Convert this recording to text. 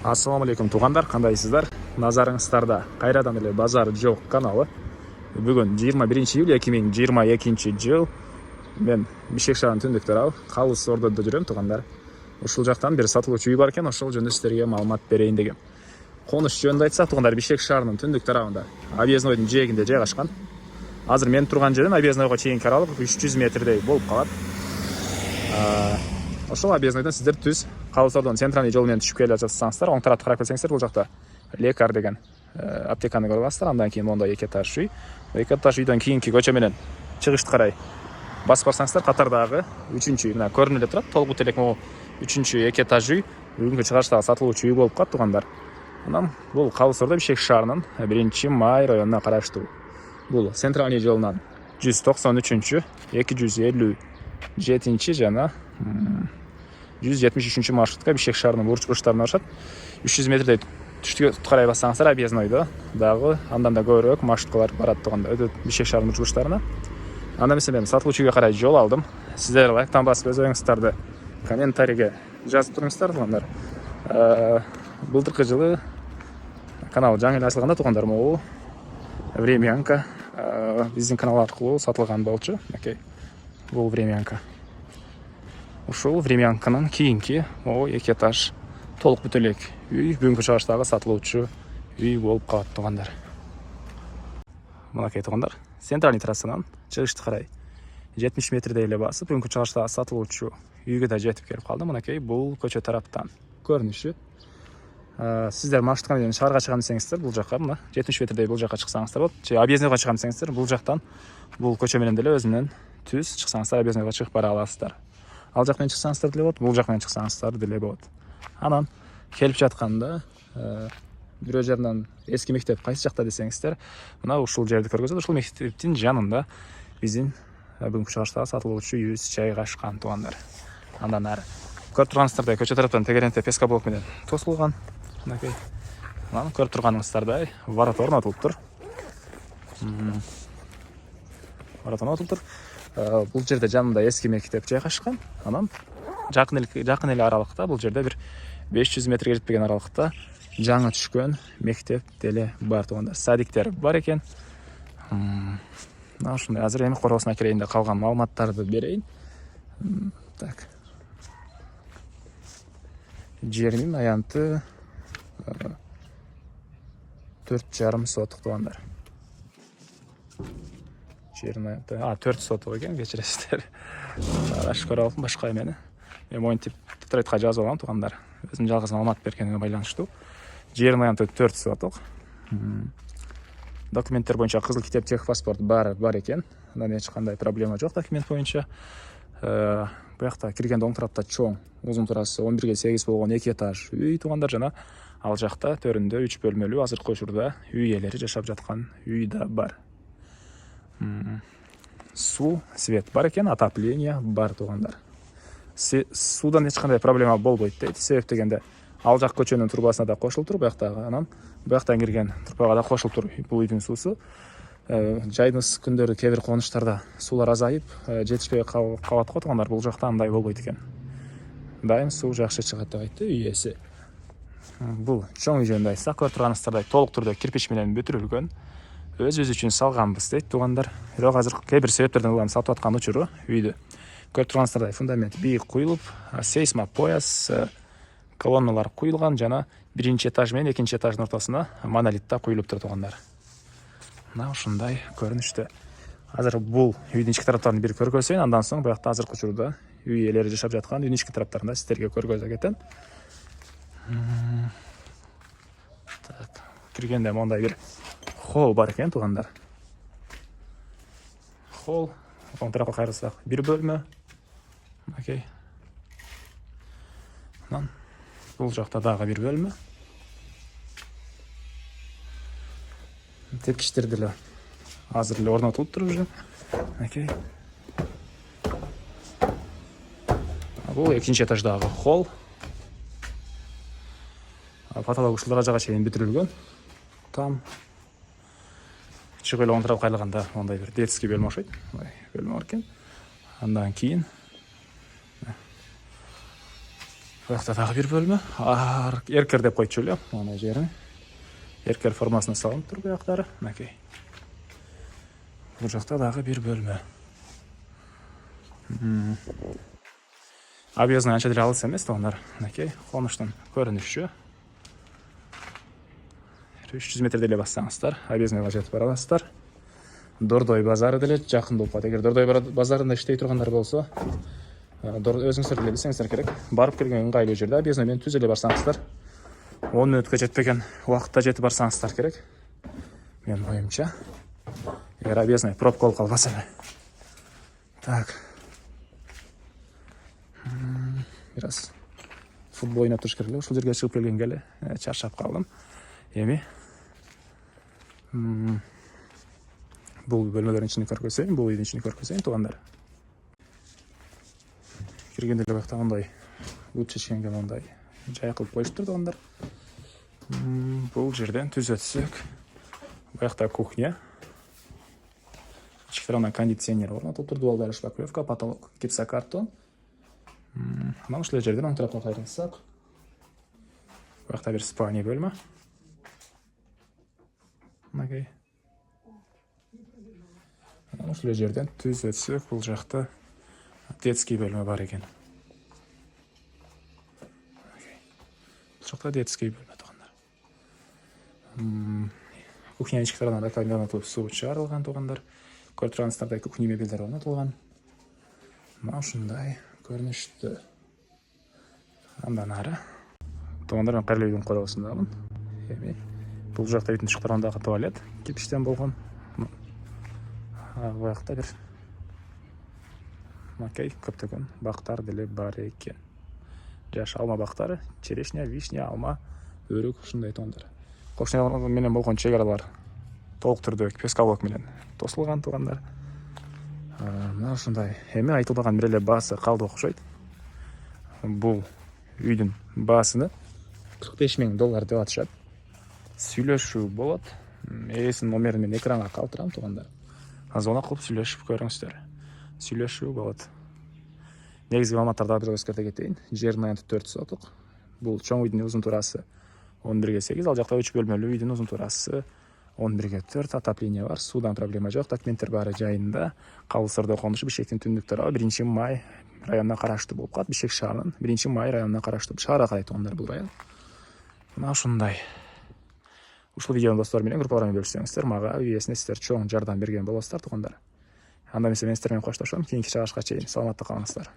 Ассаламу алейкум туғандар, қандайсыздар? Назарыңыздарда қайрадан эле базар жоқ каналы. Бүгін 21 июль 2022 жыл. Мен Бишкек шаарынын түндүк тарабы Калыс Ордодо жүрөм туғандар. Ушул жактан бир сатылуучу үй бар экен, ошол жөнүндө сиздерге маалымат берейин дегем. Конуш жөнүндө айтсак туғандар, Бишкек шаарынын түндүк тарабында Объезднойдун жээгинде жайгашкан. Азыр мен турган жерден Объезднойго чейинки аралык 300 метрдей болуп калат. Ошол Объезднойдон сиздер түз Калыс Ордонун центральный жолу менен түшүп келе жатсаңыздар, оң тарапты карап келсеңиздер, бул жакта Лекар деген аптеканы көрүп аласыздар. Андан кийин мондой эки этаж үй. Эки этаж үйдөн кийинки көчө менен чыгышты карай басып барсаңыздар, катардагы 3-үчү үй мына көрүнүп эле турат. Толук бүтө элек могу 3-үчү эки этаж үй бүгүнкү чыгарыштагы сатылуучу үй болуп калат тугандар. Анан бул Калыс Ордо Бишкек шаарынын 1-Май районуна караштуу. Бул центральный жолунан 193-257 жана 173 маршрутка Бишкек шаарынын бурч бурчтарына барышат. 300 метрдей түштүккө карай бассаңыздар Объезднойдо дагы андан да көбүрөөк маршруткалар барат туганда, өтөт Бишкек шаарынын бурч бурчтарына. Анда эмесе мен сатылуучу үйгө карай жол алдым. Сиздер лайктан басып өз оюңуздарды комментарийге жазып туруңуздар тугандар. Былтыркы жылы канал жаңы эле ачылганда тугандар, могу времянка биздин канал аркылуу сатылган болчу. Окей. Бул времянка. Ушул времянканын кийинки могу эки этаж толук бүтө элек үй бүгүнкү чыгарыштагы сатылуучу үй болуп калат тугандар. Мынакей тугандар, центральный трассанан чыгышты карай 70 метрдей эле басып бүгүнкү чыгарыштагы сатылуучу үйгө да жетип келип калдым. Мынакей бул көчө тараптан көрүнүшү. Сиздер маршрутка менен шаарга чыгам десеңиздер, бул жакка мына 70 метрдей бул жакка чыксаңыздар болот. Же Объезднойго чыгам десеңиздер, бул жактан бул көчө менен деле өзү менен түз чыксаңыздар Объезднойго чыгып бара аласыздар. Ал жак менен чыксаңыздар деле болот, бул жак менен чыксаңыздар деле болот. Анан келип жатканда бирөө жеринен эски мектеп кайсы жакта десеңиздер, мына ушул жерди көргөзөт. Ушул мектептин жанында биздин бүгүнкү чыгарыштагы сатылуучу үйүбүз жайгашкан тугандар. Андан ары көрүп турганыңыздардай көчө тараптан тегеренте песка блок менен тосулган. Мынакей. Анан көрүп турганыңыздардай ворота орнотулуптур. Ворота орнотулуптур. Бул жерде жанында эски мектеп жайгашкан. Анан жакын эле аралыкта, бул жерде бир 500 метрге жетпеген аралыкта жаңы түшкөн мектеп деле бар тугандар. Садиктер бар экен. Мына ушундай. Азыр эми коросуна кирейин да калган маалыматтарды берейин. Так. Жеринин аянты 4,5 соток тугандар. Жерин аянты 4 соток экен, кечиресиздер. Араш көрө алдым башка эмени. Мен монтип тетрадька жазып алгам тугандар. Өзүм жалгыз маалымат бергениме байланыштуу. Жерин аянты 4 соток. Документтер боюнча кызыл китеп, техпаспорт бар экен. Андан эч кандай проблема жок документ боюнча. Буякта киргенде оң тарапта чоң, узун турасы 11/8 болгон эки этаж үй тугандар, жана ал жакта төрүндө 3 бөлмөлүү азыркы учурда үй ээлери жашап жаткан үй да бар. Суу, свет бар экен, отопление бар тугандар. Суудан эч кандай проблема болбойт дейт. Себеп дегенде ал жак көчөнүн трубасына да кошулуп тур, буяктагы, анан буяктан кирген трубага да кошулуп тур бул үйдүн суусу. Жайдыз күндөрү кээ бир конуштарда суулар азайып, жетишпей калат го тугандар, бул жакта андай болбойт экен. Дайым суу жакшы чыгат деп айтты үй ээси. Бул чоң үй жөнүндө айтсак, көрүп турганыңыздардай толук түрдө кирпич менен бүтүрүлгөн. Өзүбүз үчүн салганбыз дейт тугандар. Бирок азыр кээ бир себептерден улам сатып аткан учуру үйдү. Көрүп турганыңыздардай фундамент бийик куюлуп, сейсмопояс, колонналар куюлган, жана 1-этаж менен 2-этаждын ортосуна монолит да куюлуп тур тугандар. Мына ушундай көрүнүштө. Азыр бул үйдүн ички тараптарын бир көргөзөйүн, андан соң буякта азыркы учурда үй ээлери жашап жаткан үйдүн ички тараптарын да сиздерге көргөзө кетем. Так, киргенде мондай бир холл бар экен тугандар. Холл, оң тарапка кайрылсак, бир бөлмө. Окей. Анан бул жакта дагы бир бөлмө. Тепкичтер деле азыр эле орнотулуп тур уже. Окей. Бул 2-этаждагы холл. Потолок ушуларга жага чейин бүтүрүлгөн. Там чыгып эле оң тарапка кайрылганда мондай бир детский бөлмө окшойт. Бөлмө бар экен. Андан кийин Бұяқта тағы бір бөлме. Еркер деп қойып жүрем. Ана жерін. Еркер формасына салынып тұр бұяқтары. Мәкей. Бұл жақта дағы бір бөлме. Объездный анша дәл алыс емес туғандар. Мәкей. Қоныштың көрініші. 300 метр деле бассаңыздар. Объездныйға жетіп бара аласыздар. Дордой базары деле жақын болып қалады. Егер Дордой базарында іштей тұрғандар болса, өзіңіздер біле білсеңіздер керек. Барып келген ыңғайлы жерде объездныймен түзеле барсаңыздар. 10 минутқа жетпеген уақытта жетіп барсаңыздар керек. Мен ойымша. Егер объездный пробка болып қалмаса. Так. Biraz футбол ойнап тұрыш керек. Ушул жерге шығып келген келе чаршап қалдым. Эми бұл бөлмелердің ішіне көрсетейін, бұл үйдің ішіне көрсетейін туғандар. Кіргенде бақта ондай бұт шешкенге ондай жай қылып қойып тұр туғандар. Бұл жерден түз өтсек, бақта кухня. Ішкі тарауынан кондиционер орнатылып тұр, дуалдар шпаклевка, потолок гипсокартон. Анау ушул жерден оң тарапқа қайрылсақ, бақта бір спальня бөлме. Мәкей. Ушул жерден түз өтсек, бұл жақта детский бөлме бар екен. Бұл жақта детский бөлме туғандар. Кухня ішкі тарауынан ракомендован етіліп су шығарылған туғандар. Көріп тұрғандардай кухня мебельдер орнатылған. Ушундай көрінішті. Андан ары. Туғандар мен қайырлы үйдің қорғасындамын. Бұл жақта үйдің ішкі тарауындағы туалет кирпичтен болған. Бұл жақта бір Мәкей көптеген бақтар деле бар екен. Жаш алма бақтары, черешня, вишня, алма, өрік, шындай туғандар. Қошнялар менен болған шекаралар толық түрде пескалок менен тосылған туғандар. Мына шындай. Эми айтылбаган бир эле баасы калды окшойт. Бул үйдүн баасыны $45,000 деп атышат. Сүйлөшүү болот. Эсин номерин мен экранга калтырам туғандар. Звонок кылып сүйлөшүп көрүңүздөр. Сүйлөшүү болот. Негизги маалыматтарды бир эскерте кетейин. Жердин аянты 4 сотук. Бул чоң үйдүн узун турасы 11/8, ал жакта 3 бөлмөлүү үйдүн узун турасы 11/4. Отопление бар, суудан проблема жок, документтер баары жайында. Калысырда конушу Бишкектин түндүк тарабы 1-Май районуна караштуу болуп калат. Бишкек шаарынын 1-Май районуна караштуу шаарга карайт тугандар бул район. Мына ушундай. Ушул видеону достор менен группаларга бөлүшсөңүздөр, мага үйесине сиздер чоң жардам берген болосуздар тугандар. Анда мен сиздер менен коштошом. Кийинки чыгышка чейин саламатта калыңыздар.